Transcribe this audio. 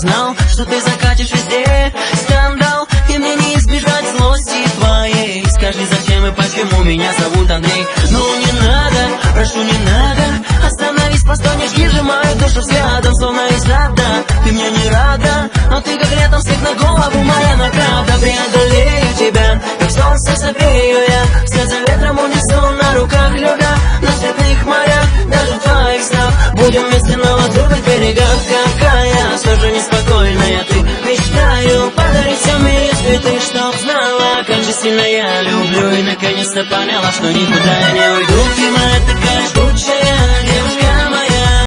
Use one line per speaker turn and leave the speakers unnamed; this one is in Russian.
знал, что ты закатишь везде скандал, и мне не избежать злости твоей. Скажи, зачем и почему меня зовут Андрей? Ну не надо, прошу, не надо. Остановись, постой, не жги, сжимаю душу взглядом, словно из ада. Ты мне не рада, но ты как летом снег на голову, моя награда. Преодолею тебя, как солнце согрею я, вслед за ветром унесу на руках, любя на светлых морях, даже в твоих снах. Будем вместе на лазурных берегах. Какая все же неспокойная ты, мечтаю подарить всем мире цветы, чтоб знала, как же сильно я люблю. И наконец-то поняла, что никуда я не уйду. Мимо этой